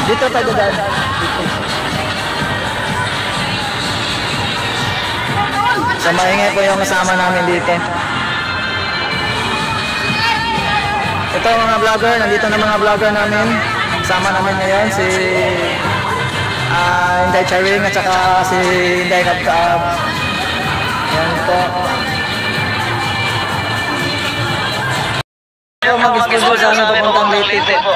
Dito tayo daan. So maingay po yung kasama namin dito. Ito mga vlogger, nandito na mga vlogger namin. Kasama namin ngayon si Inday Charing at saka si Inday Kabkab. Yan po. Mag-schedule sana papuntang Leyte po.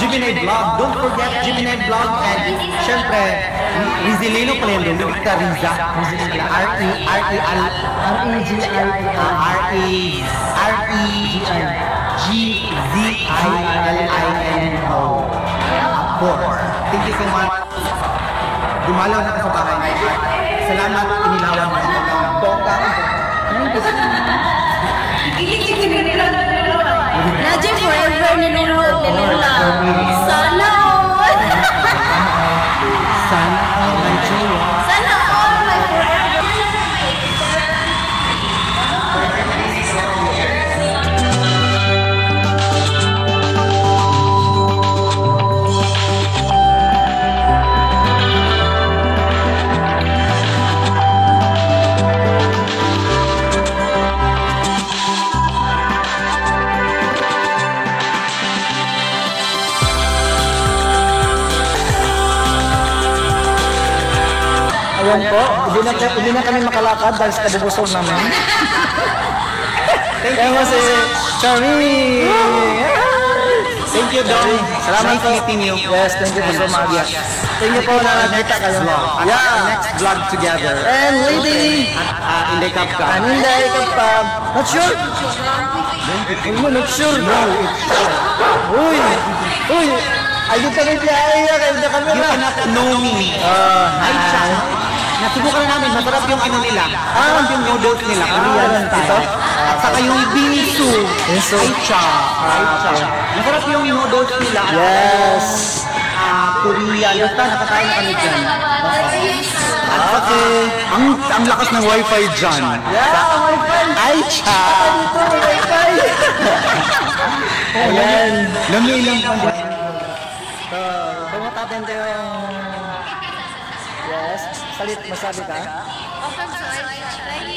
Gemini Vlog. Don't forget Gemini Vlog and syempre Rizilino pala yun. Victor Riza. R-E-G-I-L-I-N-O. Thank you so much. Dumalaw na sa bahay. Salamat, inilawan mo. Bongga. Najib forever nilulot nila. Sana all. Sana all my jowa. Sana all my forever. Ayan po, hindi na kami makalakad dahil sa kabubusog namin. Thank you si Charing! Thank you, Don. Salamat po. meeting you. Yes, thank you po so much. Thank you po na nagkita kayo. Next vlog together. And lady! Inday Kabkab. And Inday Kabkab. Not sure? Not sure? No, it's sure. Uy! Uy! Ayun kami piyaya kayo na kami. You cannot know me. Ay, siya. Nasubukan na namin, masarap yung ano nila. Masarap yung noodles nila. Korean style. At saka yung binisu. Ay, siya. Masarap yung noodles nila. Yes. Korean. Basta nakakain na kami dyan. Okay. Ang lakas ng wifi dyan. Yeah, wifi. Ay, siya. Dito may wifi. Ayan. Lamay-lang pa dyan. So, kung natin yung... Yes, salit masabi ka? Welcome to our channel.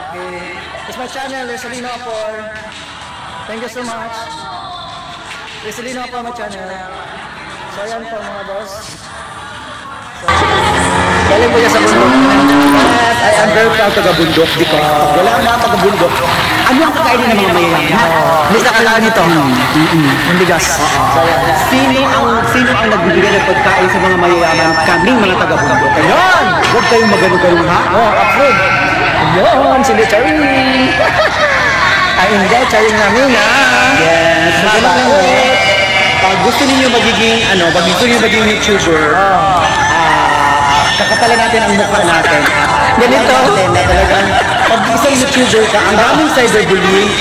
Okay. It's my channel, Rizalino Apor. Thank you so much. Rizalino Apor, my channel. So, ayan po mga boss. Galing po siya sa bundok. Yes, I am very proud taga-bundok because wala mga taga-bundok. Ano ang kakainin ng mga mayayaman? Hindi sa kailangan nito. Yung bigas. So, ayan. Sino ang nagbibigay ng pagkain sa mga mayayaman? Kaming mga taga-bundok. Ayan! Huwag kayong magano-gano ha? Oh, approve. Ayan, sila Charing. Ay, hindi, Charing namin ha. Yes. So, ganun lang ulit. Pag gusto niyo magiging YouTuber, kakapalan natin ang mukha natin. Ganito. Natin na talagang pag isang YouTuber ka, ang daming cyberbullying.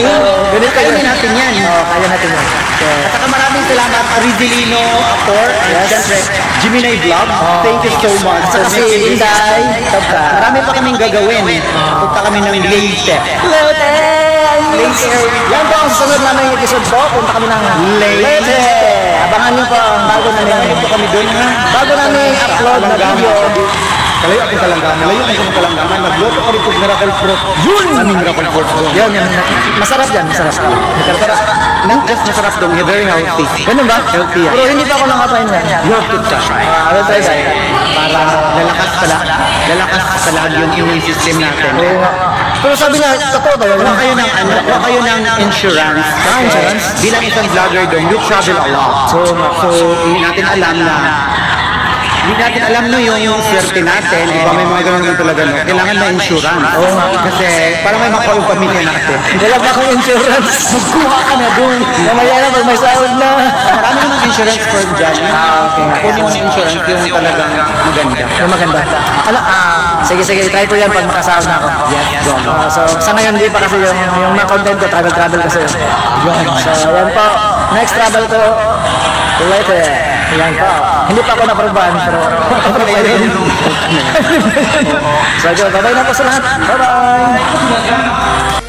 Ganito Kaya yun. natin yan. Kaya natin yan. At saka maraming salamat Rizalino Apor and Yes. syempre Gemini Vlog. Thank you so much. At saka si making this- Inday. Marami pa kaming gagawin. Punta kami ng Leyte. Yan po ang susunod namin episode po. Punta kami ng Leyte. Abangan niyo po ang bago namin. Punta kami doon ha. Bago namin upload na video. Kalayo akong kalanggaman. Malayo akong kalanggaman. Nagluto ko rin po miracle fruit. Yun! Aming miracle fruit doon. Yan, yan. Masarap yan, masarap. Not just masarap doon, very healthy. Ganun ba? Healthy yan. Pero hindi pa ako nakakain yan. You have to try. I'll try that. Para lalakas palagi yung immune system natin. Oo nga. Pero sabi nga, totoo ba yun? Kuha kayo ng insurance. Insurance? Bilang isang vlogger doon, you travel a lot. So hindi natin alam no yung swerte natin. Iba may mga ganun din talaga no. Kailangan na insurance. Kasi para may makuha yung pamilya natin. Wala ba akong insurance? Magkuha ka na doon. Mamaya na pag may sahod na. Marami naman insurance firm dyan. Okay. Kunin mo ng insurance yung talagang maganda. Yung maganda. Ano? Sige, try ko yan pag makasahod na ako. Yes, go. So, sa ngayon hindi pa kasi yung mga content ko, travel kasi. So, yan po. Next travel ko, Leyte. Yan po. Hindi pa ako naproban, pero naproban din. So, bye-bye na po sa lahat. Bye-bye!